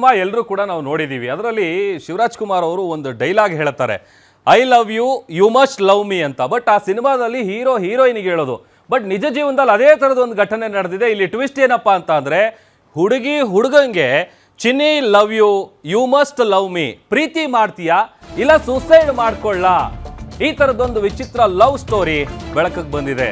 Cinema ಎಲ್ಲರೂ ಕೂಡ ನಾವು ನೋಡಿದ್ದೀವಿ. ಅದರಲ್ಲಿ ಶಿವರಾಜ್ ಕುಮಾರ್ ಅವರು ಒಂದು ಡೈಲಾಗ್ ಹೇಳ್ತಾರೆ, I love you, you must love me ಅಂತ. ಬಟ್ ಆ ಸಿನಿಮಾದಲ್ಲಿ ಹೀರೋ ಹೀರೋಯಿನ್ಗೆ ಹೇಳೋದು. ಬಟ್ ನಿಜ ಜೀವನದಲ್ಲಿ ಅದೇ ಥರದ ಒಂದು ಘಟನೆ ನಡೆದಿದೆ. ಇಲ್ಲಿ ಟ್ವಿಸ್ಟ್ ಏನಪ್ಪ ಅಂತ ಅಂದರೆ, ಹುಡುಗಿ ಹುಡುಗಂಗೆ Chinni love you, you must love me, ಪ್ರೀತಿ ಮಾಡ್ತೀಯಾ ಇಲ್ಲ ಸೂಸೈಡ್ ಮಾಡ್ಕೊಳ್ಳ, ಈ ಥರದೊಂದು ವಿಚಿತ್ರ ಲವ್ ಸ್ಟೋರಿ ಬೆಳಕಿಗೆ ಬಂದಿದೆ.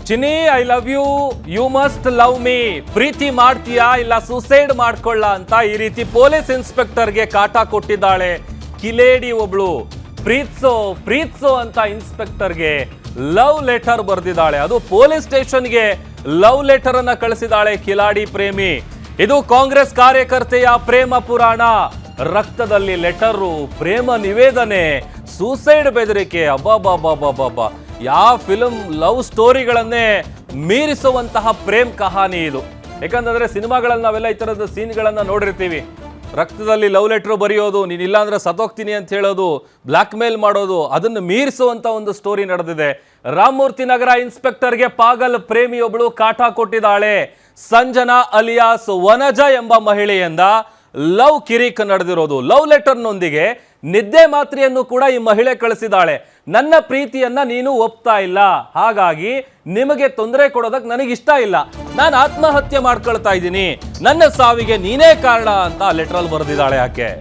Chinni I love you, you must love me, ಪ್ರೀತಿ ಮಾಡ್ತೀಯಾ ಇಲ್ಲ ಸೂಸೈಡ್ ಮಾಡ್ಕೊಳ್ಳ ಅಂತ ಈ ರೀತಿ ಪೊಲೀಸ್ ಇನ್ಸ್ಪೆಕ್ಟರ್ಗೆ ಕಾಟ ಕೊಟ್ಟಿದ್ದಾಳೆ ಕಿಲೇಡಿ ಒಬ್ಳು. ಪ್ರೀತ್ಸೋ ಅಂತ ಇನ್ಸ್ಪೆಕ್ಟರ್ಗೆ ಲವ್ ಲೆಟರ್ ಬರೆದಿದ್ದಾಳೆ. ಅದು ಪೊಲೀಸ್ ಸ್ಟೇಷನ್ಗೆ ಲವ್ ಲೆಟರ್ ಅನ್ನ ಕಳಿಸಿದಾಳೆ ಕಿಲಾಡಿ ಪ್ರೇಮಿ. ಇದು ಕಾಂಗ್ರೆಸ್ ಕಾರ್ಯಕರ್ತೆಯ ಪ್ರೇಮ ಪುರಾಣ. ರಕ್ತದಲ್ಲಿ ಲೆಟರು, ಪ್ರೇಮ ನಿವೇದನೆ, ಸೂಸೈಡ್ ಬೆದರಿಕೆ. ಅಬ್ಬಾ, ಯಾವ ಫಿಲ್ಮ್ ಲವ್ ಸ್ಟೋರಿಗಳನ್ನೇ ಮೀರಿಸುವಂತಹ ಪ್ರೇಮ್ ಕಹಾನಿ ಇದು. ಯಾಕಂತಂದ್ರೆ ಸಿನಿಮಾಗಳಲ್ಲಿ ನಾವೆಲ್ಲ ಈ ಥರದ ಸೀನ್ಗಳನ್ನ ನೋಡಿರ್ತೀವಿ. ರಕ್ತದಲ್ಲಿ ಲವ್ ಲೆಟರ್ ಬರೆಯೋದು, ನೀನಿಲ್ಲ ಅಂದ್ರೆ ಸತ್ತೋಗ್ತೀನಿ ಅಂತ ಹೇಳೋದು, ಬ್ಲ್ಯಾಕ್ ಮೇಲ್ ಮಾಡೋದು, ಅದನ್ನು ಮೀರಿಸುವಂತ ಒಂದು ಸ್ಟೋರಿ ನಡೆದಿದೆ. ರಾಮಮೂರ್ತಿ ನಗರ ಇನ್ಸ್ಪೆಕ್ಟರ್ಗೆ ಪಾಗಲ್ ಪ್ರೇಮಿಯೊಬ್ಬಳು ಕಾಟ ಕೊಟ್ಟಿದ್ದಾಳೆ. ಸಂಜನಾ ಅಲಿಯಾಸ್ ವನಜ ಎಂಬ ಮಹಿಳೆಯಿಂದ ಲವ್ ಕಿರಿಕ್ ನಡೆದಿರೋದು. ಲವ್ ಲೆಟರ್ನೊಂದಿಗೆ ನಿದ್ದೆ ಮಾತ್ರೆಯನ್ನು ಕೂಡ ಈ ಮಹಿಳೆ ಕಳಿಸಿದಾಳೆ. ನನ್ನ ಪ್ರೀತಿಯನ್ನ ನೀನು ಒಪ್ತಾ ಇಲ್ಲ, ಹಾಗಾಗಿ ನಿಮಗೆ ತೊಂದರೆ ಕೊಡೋದಕ್ಕೆ ನನಗಿಷ್ಟ ಇಲ್ಲ, ನಾನು ಆತ್ಮಹತ್ಯೆ ಮಾಡ್ಕೊಳ್ತಾ ಇದ್ದೀನಿ, ನನ್ನ ಸಾವಿಗೆ ನೀನೇ ಕಾರಣ ಅಂತ ಲೆಟರಲ್ಲಿ ಬರೆದಿದ್ದಾಳೆ ಆಕೆ.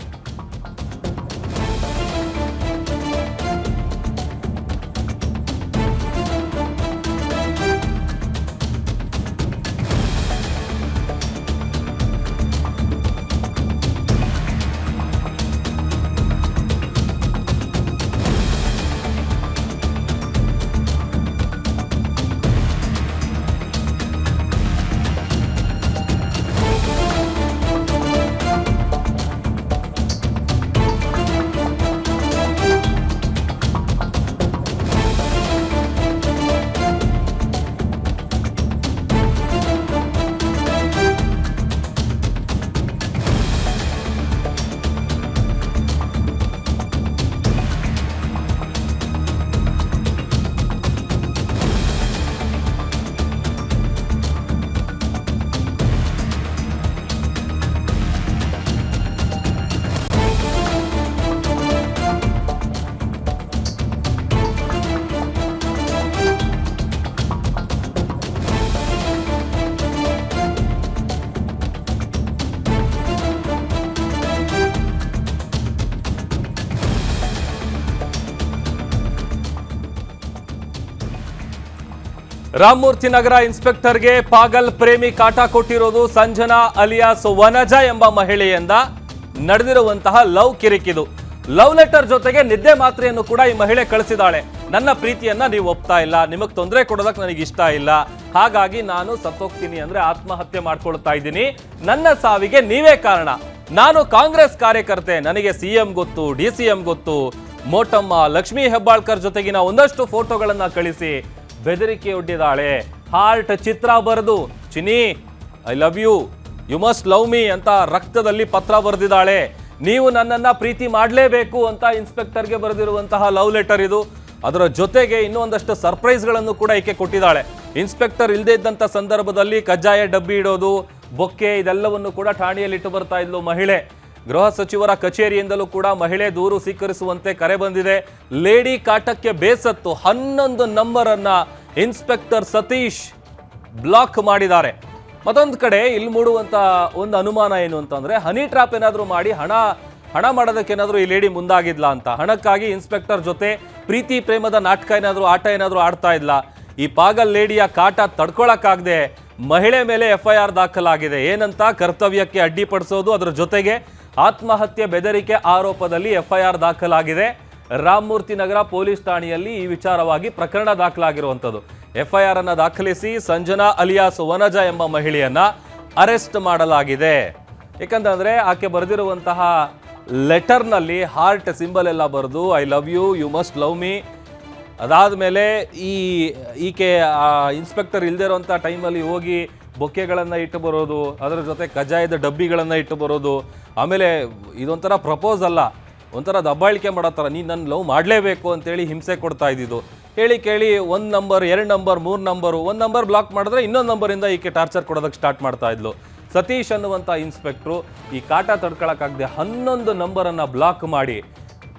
ರಾಮಮೂರ್ತಿ ನಗರ ಇನ್ಸ್ಪೆಕ್ಟರ್ಗೆ ಪಾಗಲ್ ಪ್ರೇಮಿ ಕಾಟ ಕೊಟ್ಟಿರೋದು ಸಂಜನಾ ಅಲಿಯಾಸ್ ವನಜ ಎಂಬ ಮಹಿಳೆಯಿಂದ ನಡೆದಿರುವಂತಹ ಲವ್ ಕಿರಿಕಿದು. ಲವ್ ಲೆಟರ್ ಜೊತೆಗೆ ನಿದ್ದೆ ಮಾತ್ರೆಯನ್ನು ಕೂಡ ಈ ಮಹಿಳೆ ಕಳಿಸಿದಾಳೆ. ನನ್ನ ಪ್ರೀತಿಯನ್ನ ನೀವು ಒಪ್ತಾ ಇಲ್ಲ, ನಿಮಗೆ ತೊಂದರೆ ಕೊಡೋದಕ್ಕೆ ನನಗೆ ಇಷ್ಟ ಇಲ್ಲ, ಹಾಗಾಗಿ ನಾನು ಸತ್ತೋಗ್ತೀನಿ ಅಂದ್ರೆ ಆತ್ಮಹತ್ಯೆ ಮಾಡ್ಕೊಳ್ತಾ ಇದ್ದೀನಿ, ನನ್ನ ಸಾವಿಗೆ ನೀವೇ ಕಾರಣ, ನಾನು ಕಾಂಗ್ರೆಸ್ ಕಾರ್ಯಕರ್ತೆ, ನನಗೆ ಸಿಎಂ ಗೊತ್ತು, DCM ಗೊತ್ತು, ಮೋಟಮ್ಮ ಲಕ್ಷ್ಮೀ ಹೆಬ್ಬಾಳ್ಕರ್ ಜೊತೆಗಿನ ಒಂದಷ್ಟು ಫೋಟೋಗಳನ್ನ ಕಳಿಸಿ ಬೆದರಿಕೆ ಒಡ್ಡಿದಾಳೆ. ಹಾರ್ಟ್ ಚಿತ್ರ ಬರೆದು ಚಿನ್ನಿ I love you, you must love me ಅಂತ ರಕ್ತದಲ್ಲಿ ಪತ್ರ ಬರೆದಿದ್ದಾಳೆ. ನೀವು ನನ್ನನ್ನ ಪ್ರೀತಿ ಮಾಡಲೇಬೇಕು ಅಂತ ಇನ್ಸ್ಪೆಕ್ಟರ್ಗೆ ಬರೆದಿರುವಂತಹ ಲವ್ ಲೆಟರ್ ಇದು. ಅದರ ಜೊತೆಗೆ ಇನ್ನೂ ಒಂದಷ್ಟು ಸರ್ಪ್ರೈಸ್ಗಳನ್ನು ಕೂಡ ಈಕೆ ಕೊಟ್ಟಿದ್ದಾಳೆ. ಇನ್ಸ್ಪೆಕ್ಟರ್ ಇಲ್ಲದೇ ಇದ್ದಂಥ ಸಂದರ್ಭದಲ್ಲಿ ಕಜ್ಜಾಯ ಡಬ್ಬಿ ಇಡೋದು, ಬೊಕ್ಕೆ, ಇದೆಲ್ಲವನ್ನು ಕೂಡ ಠಾಣೆಯಲ್ಲಿ ಇಟ್ಟು ಬರ್ತಾ ಇದ್ಲು ಮಹಿಳೆ. ಗೃಹ ಸಚಿವರ ಕಚೇರಿಯಿಂದಲೂ ಕೂಡ ಮಹಿಳೆ ದೂರು ಸ್ವೀಕರಿಸುವಂತೆ ಕರೆ ಬಂದಿದೆ. ಲೇಡಿ ಕಾಟಕ್ಕೆ ಬೇಸತ್ತು 11 ನಂಬರನ್ನ ಇನ್ಸ್ಪೆಕ್ಟರ್ ಸತೀಶ್ ಬ್ಲಾಕ್ ಮಾಡಿದ್ದಾರೆ. ಮತ್ತೊಂದು ಕಡೆ ಇಲ್ಲಿ ಮೂಡುವಂತ ಒಂದು ಅನುಮಾನ ಏನು ಅಂತಂದ್ರೆ, ಹನಿ ಟ್ರಾಪ್ ಏನಾದರೂ ಮಾಡಿ ಹಣ ಮಾಡೋದಕ್ಕೇನಾದರೂ ಈ ಲೇಡಿ ಮುಂದಾಗಿದ್ಲಾ ಅಂತ. ಹಣಕ್ಕಾಗಿ ಇನ್ಸ್ಪೆಕ್ಟರ್ ಜೊತೆ ಪ್ರೀತಿ ಪ್ರೇಮದ ನಾಟಕ ಆಟ ಏನಾದರೂ ಆಡ್ತಾ ಇದ್ಲಾ? ಈ ಪಾಗಲ್ ಲೇಡಿಯ ಕಾಟ ತಡ್ಕೊಳಕ್ಕಾಗದೆ ಮಹಿಳೆ ಮೇಲೆ FIR ದಾಖಲಾಗಿದೆ. ಏನಂತ? ಕರ್ತವ್ಯಕ್ಕೆ ಅಡ್ಡಿಪಡಿಸೋದು, ಅದರ ಜೊತೆಗೆ ಆತ್ಮಹತ್ಯೆ ಬೆದರಿಕೆ ಆರೋಪದಲ್ಲಿ FIR ದಾಖಲಾಗಿದೆ. ರಾಮಮೂರ್ತಿ ನಗರ ಪೊಲೀಸ್ ಠಾಣೆಯಲ್ಲಿ ಈ ವಿಚಾರವಾಗಿ ಪ್ರಕರಣ ದಾಖಲಾಗಿರುವಂಥದ್ದು. FIR ಅನ್ನು ದಾಖಲಿಸಿ ಸಂಜನಾ ಅಲಿಯಾಸ್ ವನಜ ಎಂಬ ಮಹಿಳೆಯನ್ನ ಅರೆಸ್ಟ್ ಮಾಡಲಾಗಿದೆ. ಯಾಕಂತಂದ್ರೆ ಆಕೆ ಬರೆದಿರುವಂತಹ ಲೆಟರ್ನಲ್ಲಿ ಹಾರ್ಟ್ ಸಿಂಬಲ್ ಎಲ್ಲ ಬರೆದು I love you, you must love me. ಅದಾದಮೇಲೆ ಈಕೆ ಇನ್ಸ್ಪೆಕ್ಟರ್ ಇಲ್ಲದೆ ಇರೋಂಥ ಟೈಮಲ್ಲಿ ಹೋಗಿ ಬೊಕ್ಕೆಗಳನ್ನು ಇಟ್ಟು ಬರೋದು, ಅದರ ಜೊತೆ ಕಜಾಯದ ಡಬ್ಬಿಗಳನ್ನು ಇಟ್ಟು ಬರೋದು. ಆಮೇಲೆ ಇದೊಂಥರ ಪ್ರಪೋಸ್ ಅಲ್ಲ, ಒಂಥರ ದಬ್ಬಾಳಿಕೆ ಮಾಡೋ ಥರ, ನೀನು ನನ್ನ ಲವ್ ಮಾಡಲೇಬೇಕು ಅಂತೇಳಿ ಹಿಂಸೆ ಕೊಡ್ತಾ ಇದ್ದಿದ್ದು. ಹೇಳಿ ಕೇಳಿ 1 number 2 number 3 number, 1 number block ಮಾಡಿದ್ರೆ ಇನ್ನೊಂದು ನಂಬರಿಂದ ಈಕೆ ಟಾರ್ಚರ್ ಕೊಡೋದಕ್ಕೆ ಸ್ಟಾರ್ಟ್ ಮಾಡ್ತಾ ಇದ್ಲು. ಸತೀಶ್ ಅನ್ನುವಂಥ ಇನ್ಸ್ಪೆಕ್ಟ್ರು ಈ ಕಾಟ ತಡ್ಕೊಳಕ್ಕಾಗದೆ 11 ನಂಬರನ್ನು ಬ್ಲಾಕ್ ಮಾಡಿ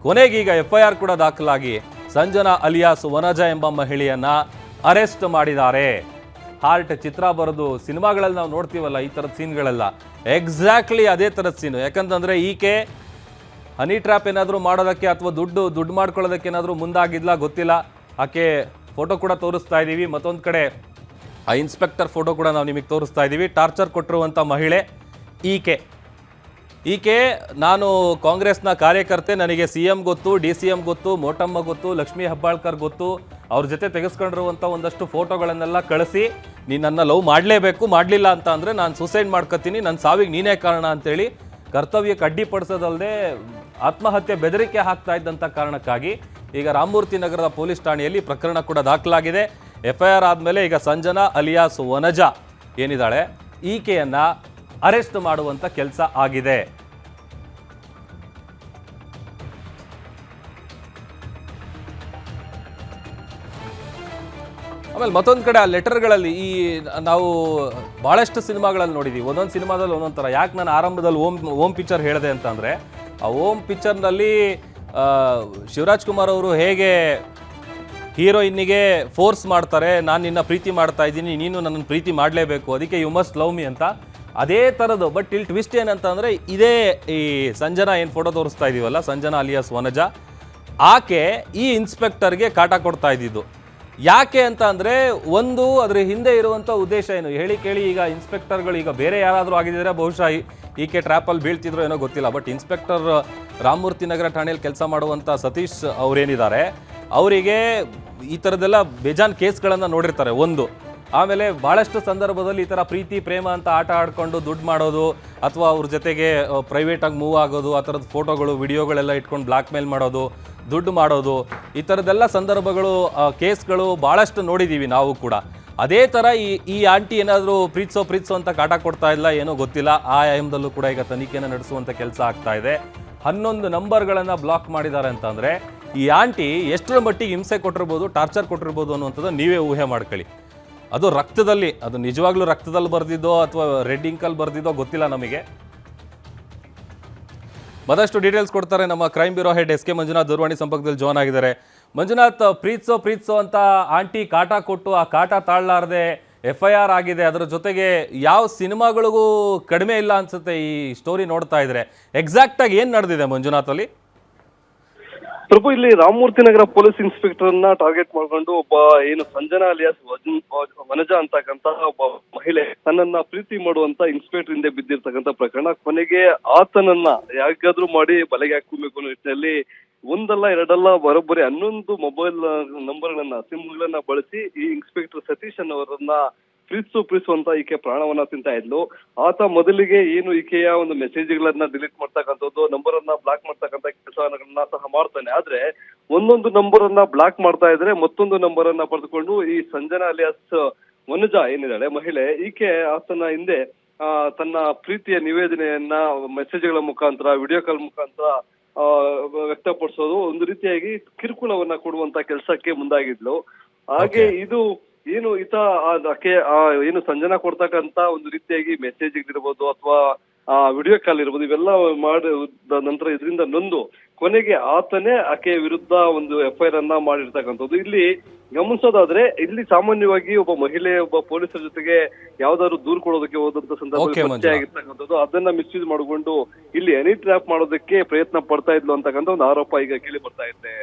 ಕೊನೆಗೀಗ FIR ಕೂಡ ದಾಖಲಾಗಿ ಸಂಜನಾ ಅಲಿಯಾಸ್ ವನಜ ಎಂಬ ಮಹಿಳೆಯನ್ನ ಅರೆಸ್ಟ್ ಮಾಡಿದ್ದಾರೆ. ಹಾರ್ಟ್ ಚಿತ್ರ ಬರೆದು ಸಿನಿಮಾಗಳಲ್ಲಿ ನಾವು ನೋಡ್ತೀವಲ್ಲ ಈ ಥರದ ಸೀನ್ಗಳೆಲ್ಲ, ಎಕ್ಸಾಕ್ಟ್ಲಿ ಅದೇ ಥರದ ಸೀನು. ಯಾಕಂತಂದರೆ ಈಕೆ ಹನಿ ಟ್ರ್ಯಾಪ್ ಏನಾದರೂ ಮಾಡೋದಕ್ಕೆ ಅಥವಾ ದುಡ್ಡು ಮಾಡ್ಕೊಳ್ಳೋದಕ್ಕೆ ಏನಾದರೂ ಮುಂದಾಗಿದ್ಲಾ ಗೊತ್ತಿಲ್ಲ. ಆಕೆ ಫೋಟೋ ಕೂಡ ತೋರಿಸ್ತಾ ಇದ್ದೀವಿ. ಮತ್ತೊಂದು ಕಡೆ ಆ ಇನ್ಸ್ಪೆಕ್ಟರ್ ಫೋಟೋ ಕೂಡ ನಾವು ನಿಮಗೆ ತೋರಿಸ್ತಾ ಇದ್ದೀವಿ. ಟಾರ್ಚರ್ ಕೊಟ್ಟಿರುವಂಥ ಮಹಿಳೆ ಈಕೆ ನಾನು ಕಾಂಗ್ರೆಸ್ನ ಕಾರ್ಯಕರ್ತೆ, ನನಗೆ CM ಗೊತ್ತು, DCM ಗೊತ್ತು, ಮೋಟಮ್ಮ ಗೊತ್ತು, ಲಕ್ಷ್ಮೀ ಹೆಬ್ಬಾಳ್ಕರ್ ಗೊತ್ತು, ಅವ್ರ ಜೊತೆ ತೆಗೆಸ್ಕೊಂಡಿರುವಂಥ ಒಂದಷ್ಟು ಫೋಟೋಗಳನ್ನೆಲ್ಲ ಕಳಿಸಿ ನೀನು ನನ್ನ ಲವ್ ಮಾಡಲೇಬೇಕು, ಮಾಡಲಿಲ್ಲ ಅಂತ ಅಂದರೆ ನಾನು ಸೂಸೈಡ್ ಮಾಡ್ಕೊತೀನಿ, ನನ್ನ ಸಾವಿಗೆ ನೀನೇ ಕಾರಣ ಅಂತೇಳಿ ಕರ್ತವ್ಯಕ್ಕೆ ಅಡ್ಡಿಪಡಿಸೋದಲ್ಲದೆ ಆತ್ಮಹತ್ಯೆ ಬೆದರಿಕೆ ಹಾಕ್ತಾ ಇದ್ದಂಥ ಕಾರಣಕ್ಕಾಗಿ ಈಗ ರಾಮಮೂರ್ತಿ ನಗರದ ಪೊಲೀಸ್ ಠಾಣೆಯಲ್ಲಿ ಪ್ರಕರಣ ಕೂಡ ದಾಖಲಾಗಿದೆ. FIR ಆದಮೇಲೆ ಈಗ ಸಂಜನಾ ಅಲಿಯಾಸ್ ವನಜ ಏನಿದ್ದಾಳೆ ಈಕೆಯನ್ನ ಅರೆಸ್ಟ್ ಮಾಡುವಂಥ ಕೆಲಸ ಆಗಿದೆ. ಆಮೇಲೆ ಮತ್ತೊಂದು ಕಡೆ ಆ ಲೆಟರ್ಗಳಲ್ಲಿ ನಾವು ಭಾಳಷ್ಟು ಸಿನಿಮಾಗಳಲ್ಲಿ ನೋಡಿದ್ದೀವಿ. ಒಂದೊಂದು ಸಿನಿಮಾದಲ್ಲಿ ಒಂದೊಂದು ಥರ. ಯಾಕೆ ನಾನು ಆರಂಭದಲ್ಲಿ ಓಂ ಪಿಕ್ಚರ್ ಹೇಳಿದೆ ಅಂತಂದರೆ, ಆ ಓಂ ಪಿಕ್ಚರ್ನಲ್ಲಿ ಶಿವರಾಜ್ ಕುಮಾರ್ ಅವರು ಹೇಗೆ ಹೀರೋಯಿನ್ನಿಗೆ ಫೋರ್ಸ್ ಮಾಡ್ತಾರೆ, ನಾನು ನಿನ್ನ ಪ್ರೀತಿ ಮಾಡ್ತಾ ಇದ್ದೀನಿ, ನೀನು ನನ್ನನ್ನು ಪ್ರೀತಿ ಮಾಡಲೇಬೇಕು, ಅದಕ್ಕೆ ಯು ಮಸ್ಟ್ ಲವ್ ಮಿ ಅಂತ, ಅದೇ ಥರದ್ದು. ಬಟ್ ಇಲ್ಲಿ ಟ್ವಿಸ್ಟ್ ಏನಂತ ಅಂದರೆ, ಇದೇ ಈ ಸಂಜನಾ ಏನು ಫೋಟೋ ತೋರಿಸ್ತಾ ಇದ್ದೀವಲ್ಲ, ಸಂಜನಾ ಅಲಿಯಾಸ್ ವನಜ, ಆಕೆ ಈ ಇನ್ಸ್ಪೆಕ್ಟರ್ಗೆ ಕಾಟ ಕೊಡ್ತಾ ಇದ್ದಿದ್ದು. ಯಾಕೆ ಅಂತ ಅಂದರೆ, ಒಂದು ಅದರ ಹಿಂದೆ ಇರುವಂಥ ಉದ್ದೇಶ ಏನು ಹೇಳಿ ಕೇಳಿ. ಈಗ ಇನ್ಸ್ಪೆಕ್ಟರ್ಗಳು ಈಗ ಬೇರೆ ಯಾರಾದರೂ ಆಗಿದ್ದರೆ ಬಹುಶಃ ಈಕೆ ಟ್ರ್ಯಾಪಲ್ಲಿ ಬೀಳ್ತಿದ್ರು ಏನೋ ಗೊತ್ತಿಲ್ಲ. ಬಟ್ ಇನ್ಸ್ಪೆಕ್ಟರ್ ರಾಮಮೂರ್ತಿ ನಗರ ಠಾಣೆಯಲ್ಲಿ ಕೆಲಸ ಮಾಡುವಂಥ ಸತೀಶ್ ಅವರೇನಿದ್ದಾರೆ, ಅವರಿಗೆ ಈ ಥರದ್ದೆಲ್ಲ ಬೇಜಾನ್ ಕೇಸ್ಗಳನ್ನು ನೋಡಿರ್ತಾರೆ ಒಂದು. ಆಮೇಲೆ ಭಾಳಷ್ಟು ಸಂದರ್ಭದಲ್ಲಿ ಈ ಥರ ಪ್ರೀತಿ ಪ್ರೇಮ ಅಂತ ಆಟ ಆಡ್ಕೊಂಡು ದುಡ್ಡು ಮಾಡೋದು, ಅಥವಾ ಅವ್ರ ಜೊತೆಗೆ ಪ್ರೈವೇಟಾಗಿ ಮೂವ್ ಆಗೋದು, ಆ ಥರದ ಫೋಟೋಗಳು ವಿಡಿಯೋಗಳೆಲ್ಲ ಇಟ್ಕೊಂಡು ಬ್ಲ್ಯಾಕ್ ಮೇಲ್ ಮಾಡೋದು, ದುಡ್ಡು ಮಾಡೋದು, ಈ ಥರದ್ದೆಲ್ಲ ಸಂದರ್ಭಗಳು ಕೇಸ್ಗಳು ಭಾಳಷ್ಟು ನೋಡಿದ್ದೀವಿ ನಾವು ಕೂಡ. ಅದೇ ಥರ ಈ ಆಂಟಿ ಏನಾದರೂ ಪ್ರೀತಿಸೋ ಅಂತ ಕಾಟ ಕೊಡ್ತಾ ಇಲ್ಲ ಏನೋ ಗೊತ್ತಿಲ್ಲ. ಆ ಆಯಾಮದಲ್ಲೂ ಕೂಡ ಈಗ ತನಿಖೆಯನ್ನು ನಡೆಸುವಂಥ ಕೆಲಸ ಆಗ್ತಾ ಇದೆ. 11 ನಂಬರ್ಗಳನ್ನು ಬ್ಲಾಕ್ ಮಾಡಿದ್ದಾರೆ ಅಂತಂದರೆ ಈ ಆಂಟಿ ಎಷ್ಟರ ಮಟ್ಟಿಗೆ ಹಿಂಸೆ ಕೊಟ್ಟಿರ್ಬೋದು, ಟಾರ್ಚರ್ ಕೊಟ್ಟಿರ್ಬೋದು ಅನ್ನುವಂಥದ್ದು ನೀವೇ ಊಹೆ ಮಾಡ್ಕೊಳ್ಳಿ. ಅದು ರಕ್ತದಲ್ಲಿ, ಅದು ನಿಜವಾಗ್ಲೂ ರಕ್ತದಲ್ಲಿ ಬರೆದಿದ್ದೋ ಅಥವಾ ರೆಡ್ ಇಂಕಲ್ಲಿ ಬರೆದಿದ್ದೋ ಗೊತ್ತಿಲ್ಲ ನಮಗೆ. ಮತ್ತಷ್ಟು ಡೀಟೇಲ್ಸ್ ಕೊಡ್ತಾರೆ ನಮ್ಮ crime bureau head SK Manjunath ದೂರವಾಣಿ ಸಂಪರ್ಕದಲ್ಲಿ ಜಾಯ್ನ್ ಆಗಿದ್ದಾರೆ. ಮಂಜುನಾಥ್, ಪ್ರೀತಿಸೋ ಅಂತ ಆಂಟಿ ಕಾಟ ಕೊಟ್ಟು ಆ ಕಾಟ ತಾಳಲಾರದೆ FIR ಆಗಿದೆ. ಅದರ ಜೊತೆಗೆ ಯಾವ ಸಿನಿಮಾಗಳಿಗೂ ಕಡಿಮೆ ಇಲ್ಲ ಅನ್ಸುತ್ತೆ ಈ ಸ್ಟೋರಿ ನೋಡ್ತಾ ಇದ್ರೆ. ಎಕ್ಸಾಕ್ಟಾಗಿ ಏನು ನಡೆದಿದೆ ಮಂಜುನಾಥ್ ಅಲ್ಲಿ? ಪ್ರಭು, ಇಲ್ಲಿ ರಾಮಮೂರ್ತಿ ನಗರ ಪೊಲೀಸ್ ಇನ್ಸ್ಪೆಕ್ಟರ್ ಅನ್ನ ಟಾರ್ಗೆಟ್ ಮಾಡ್ಕೊಂಡು ಒಬ್ಬ ಏನು ಸಂಜನಾ ಅಲಿಯಾಸ್ ವನಜ ಅಂತಕ್ಕಂತ ಒಬ್ಬ ಮಹಿಳೆ ತನ್ನನ್ನ ಪ್ರೀತಿ ಮಾಡುವಂತ ಇನ್ಸ್ಪೆಕ್ಟರ್ ಹಿಂದೆ ಬಿದ್ದಿರ್ತಕ್ಕಂಥ ಪ್ರಕರಣ. ಕೊನೆಗೆ ಆತನನ್ನ ಯಾಕಾದ್ರೂ ಮಾಡಿ ಬಲೆಗೆ ಹಾಕಬೇಕು ಅನ್ನೋ ನಿಟ್ಟಿನಲ್ಲಿ ಒಂದಲ್ಲ ಎರಡಲ್ಲ ಬರೋಬ್ಬರಿ 11 ಮೊಬೈಲ್ ನಂಬರ್ಗಳನ್ನ ಸಿಮ್ಗಳನ್ನ ಬಳಸಿ ಈ ಇನ್ಸ್ಪೆಕ್ಟರ್ ಸತೀಶ್ ಅನ್ನೋರನ್ನ ಪ್ರೀತಿಸುವಂತ ಈಕೆ ಪ್ರಾಣವನ್ನ ತಿಂತಾ ಇದ್ಲು. ಆತ ಮೊದಲಿಗೆ ಏನು ಈಕೆಯ ಒಂದು ಮೆಸೇಜ್ಗಳನ್ನ ಡಿಲೀಟ್ ಮಾಡ್ತಕ್ಕಂಥದ್ದು, ನಂಬರ್ ಅನ್ನ ಬ್ಲಾಕ್ ಮಾಡ್ತಕ್ಕಂಥ ಕೆಲಸಗಳನ್ನ ಸಹ ಮಾಡ್ತಾನೆ. ಆದ್ರೆ ಒಂದೊಂದು ನಂಬರ್ ಅನ್ನ ಬ್ಲಾಕ್ ಮಾಡ್ತಾ ಇದ್ರೆ ಮತ್ತೊಂದು ನಂಬರ್ ಅನ್ನ ಪಡೆದುಕೊಂಡು ಈ ಸಂಜನಾ ಅಲಿಯಾಸ್ ವನಜ ಏನಿದ್ದಾಳೆ ಮಹಿಳೆ, ಈಕೆ ಆತನ ಹಿಂದೆ ತನ್ನ ಪ್ರೀತಿಯ ನಿವೇದನೆಯನ್ನ ಮೆಸೇಜ್ಗಳ ಮುಖಾಂತರ, ವಿಡಿಯೋ ಕಾಲ್ ಮುಖಾಂತರ ವ್ಯಕ್ತಪಡಿಸೋದು, ಒಂದು ರೀತಿಯಾಗಿ ಕಿರುಕುಳವನ್ನ ಕೊಡುವಂತ ಕೆಲಸಕ್ಕೆ ಮುಂದಾಗಿದ್ಲು. ಹಾಗೆ ಇದು ಏನು ಏನು ಸಂಜನಾ ಕೊಡ್ತಕ್ಕಂತ ಒಂದು ರೀತಿಯಾಗಿ ಮೆಸೇಜ್ ಇರ್ಬೋದು ಅಥವಾ ವಿಡಿಯೋ ಕಾಲ್ ಇರ್ಬೋದು, ಇವೆಲ್ಲ ಮಾಡಿದ ನಂತರ ಇದರಿಂದ ನೊಂದು ಕೊನೆಗೆ ಆತನೇ ಆಕೆಯ ವಿರುದ್ಧ ಒಂದು FIR ಅನ್ನ ಮಾಡಿರ್ತಕ್ಕಂಥದ್ದು. ಇಲ್ಲಿ ಗಮನಿಸೋದಾದ್ರೆ ಇಲ್ಲಿ ಸಾಮಾನ್ಯವಾಗಿ ಒಬ್ಬ ಮಹಿಳೆ ಒಬ್ಬ ಪೊಲೀಸರ ಜೊತೆಗೆ ಯಾವ್ದಾದ್ರು ದೂರು ಕೊಡೋದಕ್ಕೆ ಹೋದಂತ ಸಂದರ್ಭದಲ್ಲಿ ಪರಿಚಯ ಆಗಿರ್ತಕ್ಕಂಥದ್ದು, ಅದನ್ನ ಮಿಸ್ಯೂಸ್ ಮಾಡಿಕೊಂಡು ಇಲ್ಲಿ ಎನಿ ಟ್ರ್ಯಾಪ್ ಮಾಡೋದಕ್ಕೆ ಪ್ರಯತ್ನ ಪಡ್ತಾ ಇದ್ಲು ಅಂತಕ್ಕಂಥ ಒಂದು ಆರೋಪ ಈಗ ಕೇಳಿ ಬರ್ತಾ ಇದೆ.